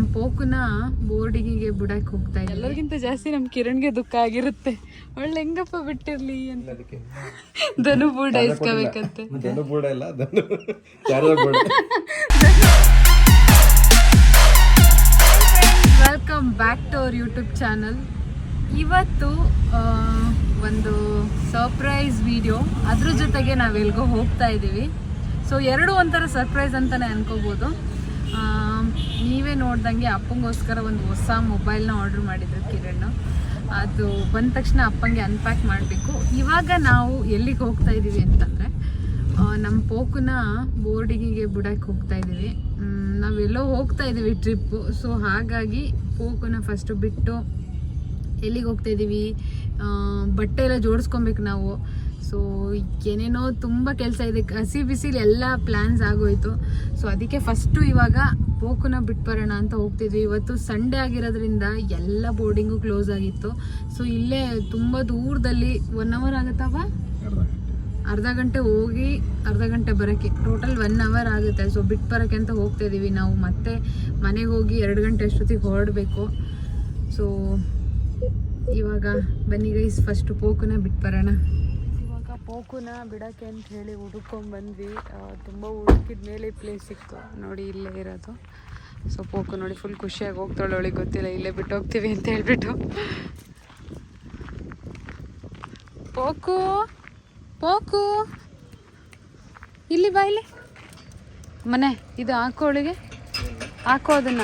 ನಮ್ಮ ಪೋಕುನ ಬೋರ್ಡಿಗೆ ಬಿಡಕ್ಕೆ ಹೋಗ್ತಾ ಇದ್ದೀವಿ. ಎಲ್ಲರಿಗಿಂತ ಜಾಸ್ತಿ ನಮ್ಮ ಕಿರಣ್ಗೆ ದುಃಖ ಆಗಿರುತ್ತೆ. ಒಳ್ಳೆ ಹೆಂಗಪ್ಪ ಬಿಟ್ಟಿರ್ಲಿ ಅಂತ. ಧನು ಬೋರ್ಡ್ ಇಸ್ಕೋಬೇಕಂತೆ. ಧನು ಬೋರ್ಡ್ ಇಲ್ಲ, Dhanu board. Welcome back to our YouTube channel. ಇವತ್ತು ಒಂದು ಸರ್ಪ್ರೈಸ್ ವಿಡಿಯೋ, ಅದ್ರ ಜೊತೆಗೆ ನಾವೆಲ್ಗೋ ಹೋಗ್ತಾ ಇದ್ದೀವಿ. ಸೊ ಎರಡು ಒಂಥರ ಸರ್ಪ್ರೈಸ್ ಅಂತಲೇ ಅನ್ಕೋಬೋದು. ನೀವೇ ನೋಡ್ದಂಗೆ ಅಪ್ಪಂಗೋಸ್ಕರ ಒಂದು ಹೊಸ ಮೊಬೈಲ್ನ ಆರ್ಡ್ರ್ ಮಾಡಿದ್ರು ಕಿರಣ್. ಅದು ಬಂದ ತಕ್ಷಣ ಅಪ್ಪಂಗೆ ಅನ್ಪ್ಯಾಕ್ ಮಾಡಬೇಕು. ಇವಾಗ ನಾವು ಎಲ್ಲಿಗೆ ಹೋಗ್ತಾ ಇದ್ದೀವಿ ಅಂತಂದರೆ ನಮ್ಮ ಪೋಕುನ ಬೋರ್ಡಿಗೆ ಬಿಡಕ್ಕೆ ಹೋಗ್ತಾ ಇದ್ದೀವಿ. ನಾವೆಲ್ಲೋ ಹೋಗ್ತಾ ಇದ್ದೀವಿ ಟ್ರಿಪ್ಪು. ಸೊ ಹಾಗಾಗಿ ಪೋಕುನ ಫಸ್ಟು ಬಿಟ್ಟು ಎಲ್ಲಿಗೆ ಹೋಗ್ತಾ ಇದ್ದೀವಿ, ಬಟ್ಟೆ ಎಲ್ಲ ಜೋಡಿಸ್ಕೊಬೇಕು ನಾವು. ಸೊ ಏನೇನೋ ತುಂಬ ಕೆಲಸ ಇದೆ, ಹಸಿ ಬಿಸಿಲು ಎಲ್ಲ ಪ್ಲ್ಯಾನ್ಸ್ ಆಗೋಯ್ತು. ಸೊ ಅದಕ್ಕೆ ಫಸ್ಟು ಇವಾಗ ಪೋಕುನ ಬಿಟ್ಟು ಬರೋಣ ಅಂತ ಹೋಗ್ತಿದ್ವಿ. ಇವತ್ತು ಸಂಡೇ ಆಗಿರೋದ್ರಿಂದ ಎಲ್ಲ ಬೋರ್ಡಿಂಗು ಕ್ಲೋಸ್ ಆಗಿತ್ತು. ಸೊ ಇಲ್ಲೇ ತುಂಬ ದೂರದಲ್ಲಿ 1 ಅವರ್ ಆಗುತ್ತವ, ಅರ್ಧ ಗಂಟೆ ಹೋಗಿ ಅರ್ಧ ಗಂಟೆ ಬರೋಕ್ಕೆ, ಟೋಟಲ್ 1 ಅವರ್ ಆಗುತ್ತೆ. ಸೊ ಬಿಟ್ಟು ಬರೋಕ್ಕೆ ಅಂತ ಹೋಗ್ತಾ ಇದ್ದೀವಿ ನಾವು. ಮತ್ತೆ ಮನೆಗೆ ಹೋಗಿ 2 ಗಂಟೆ ಅಷ್ಟೊತ್ತಿಗೆ ಹೊರಡಬೇಕು. ಸೊ ಇವಾಗ ಬನ್ನಿ ಗೈಸ್, ಫಸ್ಟು ಪೋಕುನ ಬಿಟ್ಟು ಬರೋಣ. ಇವಾಗ ಪೋಕುನ ಬಿಡೋಕ್ಕೆ ಅಂತ ಹೇಳಿ ಹುಡುಕೊಂಡ್ಬಂದ್ವಿ. ತುಂಬ ಹುಡುಕಿದ ಮೇಲೆ ಪ್ಲೇಸ್ ಸಿಕ್ತು ನೋಡಿ, ಇಲ್ಲೇ ಇರೋದು. ಸೊ ಪೋಕು ನೋಡಿ ಫುಲ್ ಖುಷಿಯಾಗಿ ಹೋಗ್ತಾಳೆ. ಅವಳಿಗೆ ಗೊತ್ತಿಲ್ಲ ಇಲ್ಲೇ ಬಿಟ್ಟು ಹೋಗ್ತೀವಿ ಅಂತ ಹೇಳ್ಬಿಟ್ಟು. ಪೋಕು ಪೋಕು ಇಲ್ಲಿ ಬಾ, ಇಲ್ಲಿ ಮನೆ ಇದು ಹಾಕೋಳಿಗೆ ಹಾಕೋ, ಅದನ್ನ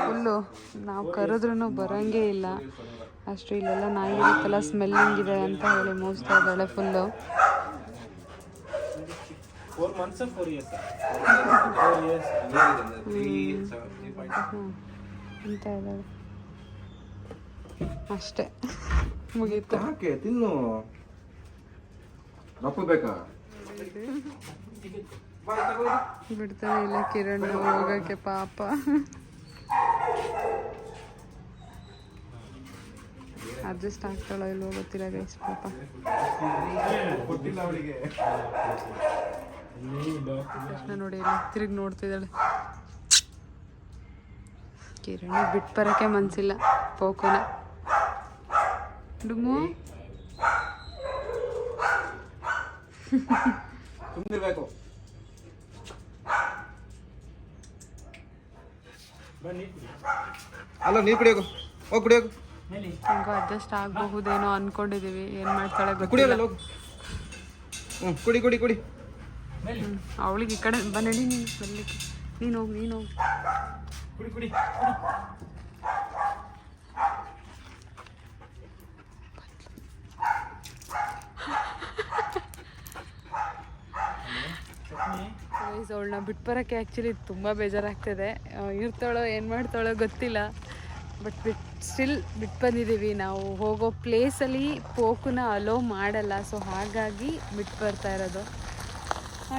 ಫುಲ್ಲು ನಾವು ಕರೆದ್ರೂ ಬರೋಂಗೇ ಇಲ್ಲ. ಅಷ್ಟು ಇಲ್ಲೆಲ್ಲ ನಾಯಿ ಇರುತ್ತಲ್ಲ, ಸ್ಮೆಲ್ಲಿಂಗ್ ಇದೆ ಅಂತ ಹೇಳಿ ಮೋಸ್ತಾ ಇದ್ದಾಳೆ ಫುಲ್ಲು. ಅಂತ ಇದ್ದಾಳೆ ಅಷ್ಟೇ, ಮುಗೀತು. ತಿನ್ನು ಬೇಕಾ ಬಿಡ್ತಾನೆ ಇಲ್ಲ ಕಿರಣ್ ಹೋಗಕ್ಕೆ ಪಾಪ. ಅಡ್ಜಸ್ಟ್ ಆಗ್ತಾಳೋ ಇಲ್ವೋ ಗೊತ್ತಿಲ್ಲ ಗೈಸ್, ಪಾಪ. ಕೃಷ್ಣ ನೋಡಿ ಇಲ್ಲ ತಿರುಗಿ ನೋಡ್ತಿದ್ದಾಳೆ. ಕಿರಣ್ ಬಿಟ್ಟು ಬರೋಕ್ಕೆ ಮನ್ಸಿಲ್ಲ ಪೋಕುನ. ಡುಮು ಅಲ್ಲ, ನೀರು ಕುಡಿಯೋಕು, ಹೋಗಿ ಕುಡಿಯೋಕು. ಹಿಂಗೋ ಅಡ್ಜಸ್ಟ್ ಆಗಬಹುದೇನೋ ಅನ್ಕೊಂಡಿದೀವಿ. ಏನ್ ಮಾಡ್ತಾಳೆ ಗೊತ್ತಿಲ್ಲ. ಕುಡಿ ಕುಡಿ ಕುಡಿ. ಅವಳಿಗೆ ಈ ಕಡೆ ಬನ್ನಿ, ನೀನು ಬರ್ಲಿಕ್ಕೆ. ನೀನು ಹೋಗಿ ಕುಡಿ ಕುಡಿ. ಅವಳನ್ನ ಬಿಟ್ಟು ಬರೋಕ್ಕೆ ಆ್ಯಕ್ಚುಲಿ ತುಂಬ ಬೇಜಾರಾಗ್ತದೆ. ಇರ್ತಾಳೋ ಏನು ಮಾಡ್ತಾಳೋ ಗೊತ್ತಿಲ್ಲ. ಬಟ್ ಸ್ಟಿಲ್ ಬಿಟ್ಟು ಬಂದಿದ್ದೀವಿ. ನಾವು ಹೋಗೋ ಪ್ಲೇಸಲ್ಲಿ ಪೋಕುನ ಅಲೋ ಮಾಡಲ್ಲ. ಸೊ ಹಾಗಾಗಿ ಬಿಟ್ಟು ಬರ್ತಾ ಇರೋದು.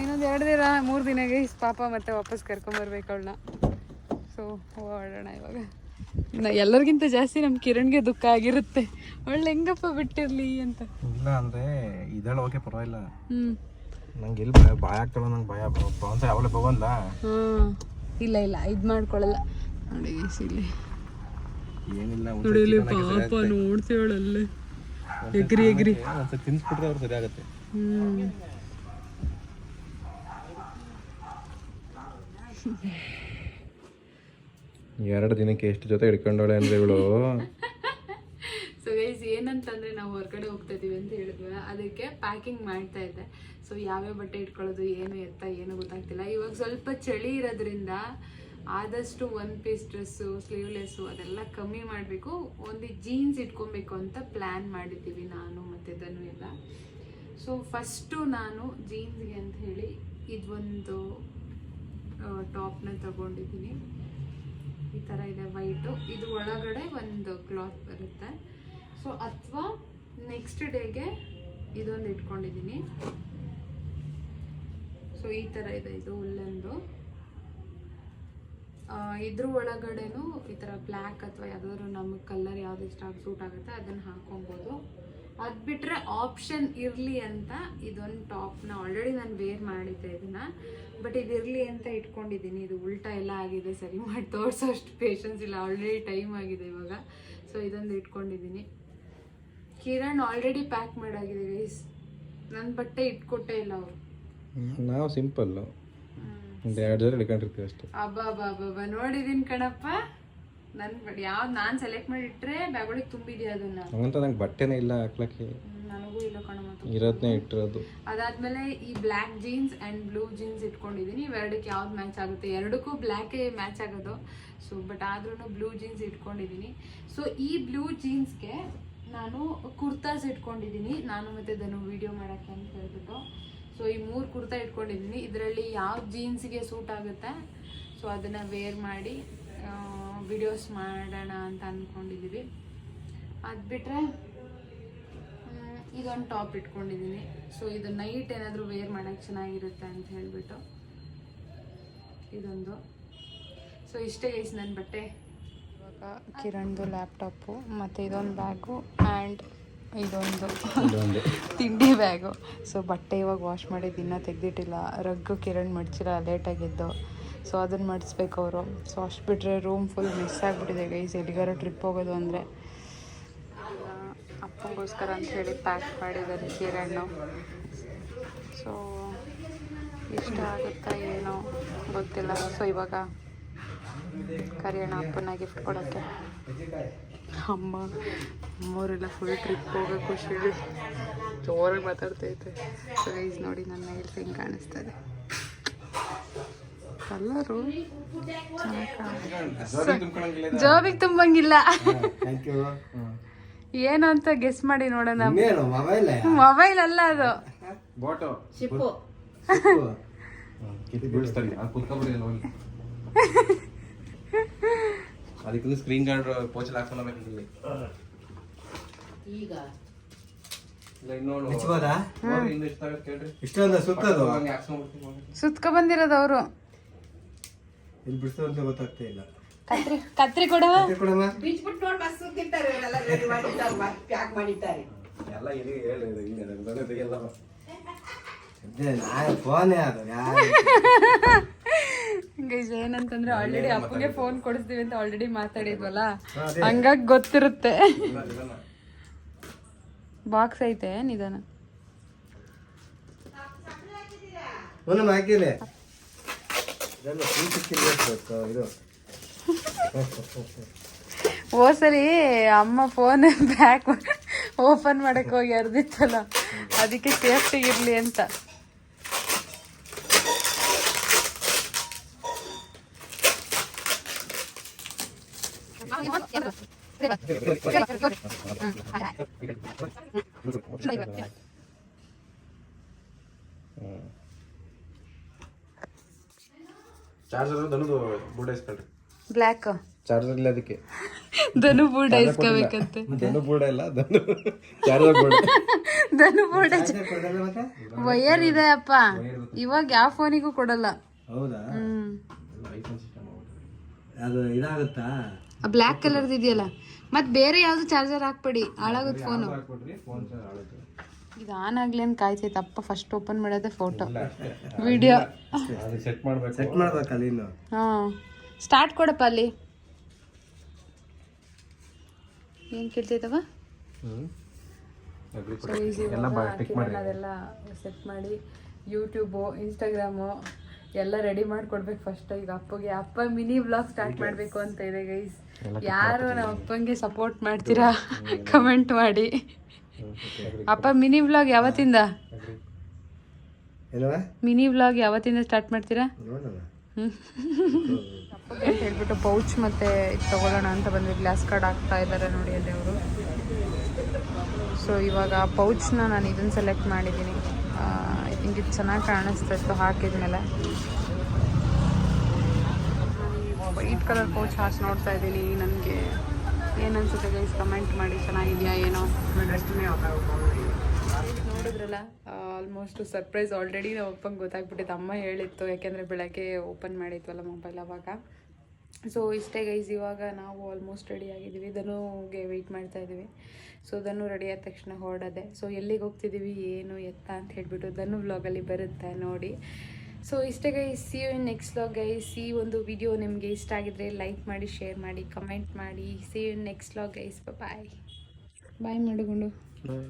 ಇನ್ನೊಂದು 2 ದಿನ 3 ದಿನಗೆ ಪಾಪ ಮತ್ತೆ ವಾಪಸ್ ಕರ್ಕೊಂಬರ್ಬೇಕು ಅವಳನ್ನ. ಸೊ ಹೊರಡೋಣ ಇವಾಗ. ಎಲ್ಲರಿಗಿಂತ ಜಾಸ್ತಿ ನಮ್ಮ ಕಿರಣ್ಗೆ ದುಃಖ ಆಗಿರುತ್ತೆ. ಒಳ್ಳೆ ಹೆಂಗಪ್ಪ ಬಿಟ್ಟಿರ್ಲಿ ಅಂತ. ಇಲ್ಲ ಅಂದರೆ ಇದೆಲ್ಲ ಓಕೆ, ಪರವಾಗಿಲ್ಲ. ನಂಗೆ ಎಲ್ಲಿ ಭಯ ಆಗ್ತಾಳ, ನಂಗೆ ಭಯ ಅಂತ ಯಾವಲೇ ಬವಲ್ಲ. ಇಲ್ಲ ಇದು ಮಾಡ್ಕೊಳ್ಳಲ್ಲ ನೋಡಿ ಇಲ್ಲಿ. ಏನಿಲ್ಲ ನೋಡಿ ಪಾಪ ನೋಡ್ತೀವಳಲ್ಲೇ ಎಗ್ರಿ ಒಂದ್ಸಲ ತಿನ್ಸ್ಬಿಟ್ರೆ ಅವ್ರು ಸರಿ ಆಗುತ್ತೆ. ಎರಡು ದಿನಕ್ಕೆ ಎಷ್ಟು ಜೊತೆ ಹಿಡ್ಕೊಂಡವಳೆ ಅಂದ್ರೆ ಇವಳು. ಸೊ ಗೈಸ್ ಏನಂತಂದರೆ ನಾವು ಹೊರಗಡೆ ಹೋಗ್ತಾ ಇದ್ದೀವಿ ಅಂತ ಹೇಳಿದ್ವಿ, ಅದಕ್ಕೆ ಪ್ಯಾಕಿಂಗ್ ಮಾಡ್ತಾ ಇದ್ದೆ. ಸೊ ಯಾವ್ಯಾವ ಬಟ್ಟೆ ಇಟ್ಕೊಳ್ಳೋದು ಏನು ಎತ್ತ ಏನು ಗೊತ್ತಾಗ್ತಿಲ್ಲ. ಇವಾಗ ಸ್ವಲ್ಪ ಚಳಿ ಇರೋದ್ರಿಂದ ಆದಷ್ಟು 1 ಪೀಸ್ ಡ್ರೆಸ್ಸು, ಸ್ಲೀವ್ಲೆಸ್ಸು ಅದೆಲ್ಲ ಕಮ್ಮಿ ಮಾಡಬೇಕು. ಒಂದು ಜೀನ್ಸ್ ಇಟ್ಕೊಬೇಕು ಅಂತ ಪ್ಲ್ಯಾನ್ ಮಾಡಿದ್ದೀವಿ ನಾನು ಮತ್ತು ಧನು ಎಲ್ಲ. ಸೊ ಫಸ್ಟು ನಾನು ಜೀನ್ಸ್ಗೆ ಅಂತ ಹೇಳಿ ಇದೊಂದು ಟಾಪ್ನ ತಗೊಂಡಿದ್ದೀನಿ. ಈ ಥರ ಇದೆ ವೈಟು. ಇದು ಒಳಗಡೆ ಒಂದು ಕ್ಲಾತ್ ಬರುತ್ತೆ. ಸೊ ಅಥವಾ ನೆಕ್ಸ್ಟ್ ಡೇಗೆ ಇದೊಂದು ಇಟ್ಕೊಂಡಿದ್ದೀನಿ. ಸೊ ಈ ಥರ ಇದೆ, ಇದು ಉಲ್ಲಂದು. ಇದ್ರ ಒಳಗಡೆನೂ ಈ ಥರ ಬ್ಲ್ಯಾಕ್ ಅಥವಾ ಯಾವುದಾದ್ರು ನಮಗೆ ಕಲರ್ ಯಾವ್ದು ಇಷ್ಟ ಸೂಟ್ ಆಗುತ್ತೆ ಅದನ್ನು ಹಾಕೊಬೋದು. ಅದು ಬಿಟ್ಟರೆ ಆಪ್ಷನ್ ಇರಲಿ ಅಂತ ಇದೊಂದು ಟಾಪ್ನ ಆಲ್ರೆಡಿ ನಾನು ವೇರ್ ಮಾಡಿದ್ದೆ ಇದನ್ನು, ಬಟ್ ಇದಿರಲಿ ಅಂತ ಇಟ್ಕೊಂಡಿದ್ದೀನಿ. ಇದು ಉಲ್ಟಾ ಎಲ್ಲ ಆಗಿದೆ, ಸರಿ ಮಾಡಿ ತೋರಿಸೋ ಅಷ್ಟು ಪೇಷನ್ಸ್ ಇಲ್ಲ, ಆಲ್ರೆಡಿ ಟೈಮ್ ಆಗಿದೆ ಇವಾಗ. ಸೊ ಇದೊಂದು ಇಟ್ಕೊಂಡಿದ್ದೀನಿ. ಕಿರಣ್ ಆಲ್ರೆಡಿ ಪ್ಯಾಕ್ ಮಾಡಾಗಿದೆ ಗೈಸ್, ನನ್ನ ಬಟ್ಟೆ ಇಟ್ಕೊಟ್ಟೇ ಇಲ್ಲ ಅವರು. ನಾವು ಸಿಂಪಲ್ಲು ಒಂದು 2 ಜೊತೆ ಹಿಡ್ಕೊಂಡಿರ್ತೀವಿ ಅಷ್ಟೇ. ಅಬ್ಬಾ ನೋಡಿದೀನಿ ಕಣಪ್ಪ, ನನ್ನ ಬಟ್ಟೆ ಯಾವ್ದು ನಾನು ಸೆಲೆಕ್ಟ್ ಮಾಡಿ ಇಟ್ಟರೆ ಬ್ಯಾಗೊಳಗೆ ತುಂಬಿದೆಯಾ ಅದನ್ನ. ಹಂಗಂತ ನಂಗೆ ಬಟ್ಟೆನೇ ಇಲ್ಲ ಹಾಕ್ಲಕ್ಕೆ, ನನಗೂ ಇಲ್ಲ ಕಣಮ್ಮ, ಇರೋದನ್ನೇ ಇಟ್ಟಿರೋದು. ಅದಾದ್ಮೇಲೆ ಈ black jeans and blue jeans ಇಟ್ಕೊಂಡಿದ್ದೀನಿ. ಇವೆರಡಕ್ಕೆ ಯಾವ್ದು ಮ್ಯಾಚ್ ಆಗುತ್ತೆ, ಎರಡಕ್ಕೂ ಬ್ಲ್ಯಾಕೇ ಮ್ಯಾಚ್ ಆಗೋದು. ಸೊ ಬಟ್ ಆದ್ರೂ ಬ್ಲೂ ಜೀನ್ಸ್ ಇಟ್ಕೊಂಡಿದ್ದೀನಿ. ಸೊ ಈ ಬ್ಲೂ ಜೀನ್ಸ್ಗೆ ನಾನು ಕುರ್ತಾಸ್ ಇಟ್ಕೊಂಡಿದ್ದೀನಿ, ನಾನು ಮತ್ತು ಧನು ವಿಡಿಯೋ ಮಾಡೋಕ್ಕೆ ಅಂತ ಹೇಳ್ಬಿಟ್ಟು. ಸೊ ಈ 3 ಕುರ್ತಾ ಇಟ್ಕೊಂಡಿದ್ದೀನಿ. ಇದರಲ್ಲಿ ಯಾವ ಜೀನ್ಸ್ಗೆ ಸೂಟ್ ಆಗುತ್ತೆ ಸೊ ಅದನ್ನು ವೇರ್ ಮಾಡಿ ವಿಡಿಯೋಸ್ ಮಾಡೋಣ ಅಂತ ಅಂದ್ಕೊಂಡಿದ್ದೀವಿ. ಅದು ಬಿಟ್ಟರೆ ಇದೊಂದು ಟಾಪ್ ಇಟ್ಕೊಂಡಿದ್ದೀನಿ. ಸೊ ಇದು ನೈಟ್ ಏನಾದರೂ ವೇರ್ ಮಾಡೋಕ್ಕೆ ಚೆನ್ನಾಗಿರುತ್ತೆ ಅಂತ ಹೇಳಿಬಿಟ್ಟು ಇದೊಂದು. ಸೊ ಇಷ್ಟೇ ಗೈಸ್ ನನ್ನ ಬಟ್ಟೆ. ಇವಾಗ ಕಿರಣ್ದು ಲ್ಯಾಪ್ಟಾಪು ಮತ್ತು ಇದೊಂದು ಬ್ಯಾಗು ಆ್ಯಂಡ್ ಇದೊಂದು ತಿಂಡಿ ಬ್ಯಾಗು. ಸೊ ಬಟ್ಟೆ ಇವಾಗ ವಾಶ್ ಮಾಡಿ ದಿನ ತೆಗೆದಿಟ್ಟಿಲ್ಲ. ರಗ್ಗು ಕಿರಣ್ ಮಡ್ಚಿಲ್ಲ, ಲೇಟಾಗಿದ್ದು. ಸೊ ಅದನ್ನು ಮಡಿಸ್ಬೇಕು ಅವರು. ಸೊ ಅಷ್ಟು ಬಿಟ್ಟರೆ ರೂಮ್ ಫುಲ್ ಮಿಸ್ ಆಗಿಬಿಟ್ಟಿದೆ ಗೈಸ್. ಎಲ್ಲಿಗಾರ ಟ್ರಿಪ್ ಹೋಗೋದು ಅಂದರೆ ಅಪ್ಪಂಗೋಸ್ಕರ ಅಂತ ಹೇಳಿ ಪ್ಯಾಕ್ ಮಾಡಿದ್ದಾರೆ ಕಿರಣ್. ಸೊ ಇಷ್ಟ ಆಗುತ್ತಾ ಏನೋ ಗೊತ್ತಿಲ್ಲ. ಸೊ ಇವಾಗ ಕರಿಯೋಣ ಅಪ್ಪನ ಗಿಫ್ಟ್ ಕೊಡೋಕ್ಕೆ. ಅಮ್ಮವರೆಲ್ಲ ಫುಲ್ ಟ್ರಿಪ್ ಹೋಗೋ ಖುಷಿ ಜೋರಾಗಿ ಮಾತಾಡ್ತೈತೆ. ಸೊ ಗೈಸ್ ನೋಡಿ ನನ್ನ ನೈಲ್ಸ್ ಹಿಂಗೆ ಕಾಣಿಸ್ತಾ ಇದೆ. ಕಲ್ಲರು ಜಾಬಿಗೆ ತುಂಬಂಗಿಲ್ಲ. ಏನು ಅಂತ ಗೆಸ್ ಮಾಡಿ ನೋಡೋಣ. ಮೊಬೈಲ್ ಅಲ್ಲ ಅದು, ಅದಕ್ಕೆ ಸ್ಕ್ರೀನ್ ಗಾರ್ಡ್ ಪೋಚಲ್ ಹಾಕೊಂಡು ಈಗ ಸುತ್ಕೊ ಬಂದಿರೋದು ಅವರು. ಗೊತ್ತಾಗ್ತಾ ಇಲ್ಲ. ಕತ್ರಿ ಕೊಡವ ಗೈಸ್. ಏನಂತಂದ್ರೆ ಆಲ್ರೆಡಿ ಅಪ್ಪಗೆ ಫೋನ್ ಕೊಡಿಸ್ತೀವಿ ಅಂತ ಆಲ್ರೆಡಿ ಮಾತಾಡಿದ್ವಲ್ಲ, ಹಂಗಾಗಿ ಗೊತ್ತಿರುತ್ತೆ. ಬಾಕ್ಸ್ ಐತೆ ನಿಧಾನ. ಓಸರಿ ಅಮ್ಮ ಫೋನ್ ಬ್ಯಾಕ್ ಓಪನ್ ಮಾಡಕ್ ಹೋಗಿ ಅರ್ದಿತ್ತಲ್ಲ, ಅದಕ್ಕೆ ಸೇಫ್ಟಿ ಇರ್ಲಿ ಅಂತ. ಚಾರ್ಜರ್ ಧನುದು ಬೂಟ್ ಇಸ್ಕೊಳ್ರಿ. ಬ್ಲ್ಯಾಕ್ ಚಾರ್ಜರ್ ಇಲ್ಲ ಅದಕ್ಕೆ. ಧನು ಬೂಟ್ ಇಸ್ಕೋಬೇಕಂತೆ. ಧನು ಬೂಡ ಇಲ್ಲ, ಧನು ಚಾರ್ಜರ್ ಬೂಡ. ಧನು ಬೂಟ್ ವೈರ್ ಇದೆ ಅಪ್ಪ. ಇವಾಗ ಯಾವ ಫೋನಿಗೂ ಕೊಡಲ್ಲ. ಹೌದಾ? ಅದು ಇದಾಗುತ್ತಾ? ಬ್ಲ್ಯಾಕ್ ಕಲರ್ ಇದೆಯಲ್ಲ. ಮತ್ ಬೇರೆ ಯಾವ್ದು ಚಾರ್ಜರ್ ಹಾಕ್ಬೇಡಿ, ಹಾಳಾಗೋದು ಫೋನು. ಇದು ಆನ್ ಆಗ್ಲಿ ಅಂತ ಕಾಯ್ತೈತೆ. ಅಪ್ಪ ಫಸ್ಟ್ ಓಪನ್ ಮಾಡೋದೇ ಫೋಟೋ ವಿಡಿಯೋ ಸೆಟ್ ಮಾಡ್ಬೇಕಲ್ಲ ಇನ್ನು. ಹಾ ಸ್ಟಾರ್ಟ್ ಕೊಡಪ್ಪ. ಅಲ್ಲಿ ಏನ್ ಕೇಳ್ತೈತವ? ಅದೆಲ್ಲ ಸೆಟ್ ಮಾಡಿ ಯೂಟ್ಯೂಬು ಇನ್ಸ್ಟಾಗ್ರಾಮು ಎಲ್ಲ ರೆಡಿ ಮಾಡ್ಕೊಡ್ಬೇಕು ಫಸ್ಟ್. ಈಗ ಅಪ್ಪಗೆ ಅಪ್ಪ ಮಿನಿ ವ್ಲಾಗ್ ಸ್ಟಾರ್ಟ್ ಮಾಡಬೇಕು ಅಂತ ಇದೆ ಗೈಸ್. ಯಾರು ನಮ್ಮ ಅಪ್ಪಂಗೆ ಸಪೋರ್ಟ್ ಮಾಡ್ತೀರಾ ಕಮೆಂಟ್ ಮಾಡಿ. ಅಪ್ಪ ಮಿನಿ ವ್ಲಾಗ್ ಯಾವತ್ತಿಂದ ಸ್ಟಾರ್ಟ್ ಮಾಡ್ತೀರಾ? ಅಪ್ಪಗೆ ಅಂತ ಹೇಳ್ಬಿಟ್ಟು ಪೌಚ್ ಮತ್ತೆ ಇದು ತಗೊಳ್ಳೋಣ ಅಂತ ಬಂದ್ವಿ. ಗ್ಲಾಸ್ ಕಾರ್ಡ್ ಹಾಕ್ತಾ ಇದ್ದಾರೆ ನೋಡಿ ಅಲ್ಲಿ ಅವರು. ಸೊ ಇವಾಗ ಪೌಚ್ನ ನಾನು ಇದನ್ನು ಸೆಲೆಕ್ಟ್ ಮಾಡಿದ್ದೀನಿ. ಐ ಥಿಂಕ್ ಇದು ಚೆನ್ನಾಗಿ ಕಾಣಿಸ್ತಾ ಇತ್ತು ಹಾಕಿದ್ಮೇಲೆ. ವೈಟ್ ಕಲರ್ ಪೌಚ್ ಹಾಕಿ ನೋಡ್ತಾ ಇದ್ದೀನಿ. ನನಗೆ ಏನನ್ಸುತ್ತೆ ಗೈಸ್ ಕಮೆಂಟ್ ಮಾಡಿ. ಚೆನ್ನಾಗಿದೆಯಾ ಏನೋ ನೋಡಿದ್ರಲ್ಲ. ಆಲ್ಮೋಸ್ಟ್ ಸರ್ಪ್ರೈಸ್ ಆಲ್ರೆಡಿ ನಮ್ಮ ಅಪ್ಪಂಗೆ ಗೊತ್ತಾಗ್ಬಿಟ್ಟಿತ್ತು. ಅಮ್ಮ ಹೇಳಿತ್ತು, ಯಾಕೆಂದರೆ ಬೆಳಗ್ಗೆ ಓಪನ್ ಮಾಡಿದ್ವಲ್ಲ ಮೊಬೈಲ್ ಅವಾಗ. ಸೊ ಇಷ್ಟೇ ಗೈಸ್, ಇವಾಗ ನಾವು ಆಲ್ಮೋಸ್ಟ್ ರೆಡಿ ಆಗಿದ್ದೀವಿ. ಧನುಗೆ ವೆಯ್ಟ್ ಮಾಡ್ತಾ ಇದ್ದೀವಿ. ಸೊ ಧನು ರೆಡಿ ಆದ ತಕ್ಷಣ ಹೊರಡದೆ. ಸೊ ಎಲ್ಲಿಗೆ ಹೋಗ್ತಿದ್ದೀವಿ ಏನು ಎತ್ತ ಅಂತ ಹೇಳ್ಬಿಟ್ಟು ಧನು ವ್ಲಾಗಲ್ಲಿ ಬರುತ್ತೆ ನೋಡಿ. ಸೊ ಇಷ್ಟೇ guys, see you in next vlog guys. ಈ ಒಂದು ವಿಡಿಯೋ ನಿಮಗೆ ಇಷ್ಟ ಆಗಿದ್ರೆ ಲೈಕ್ ಮಾಡಿ, ಶೇರ್ ಮಾಡಿ, ಕಮೆಂಟ್ ಮಾಡಿ. See you in next vlog guys. Bye bye ಮಾಡಿಕೊಂಡು. ಬಾಯ್.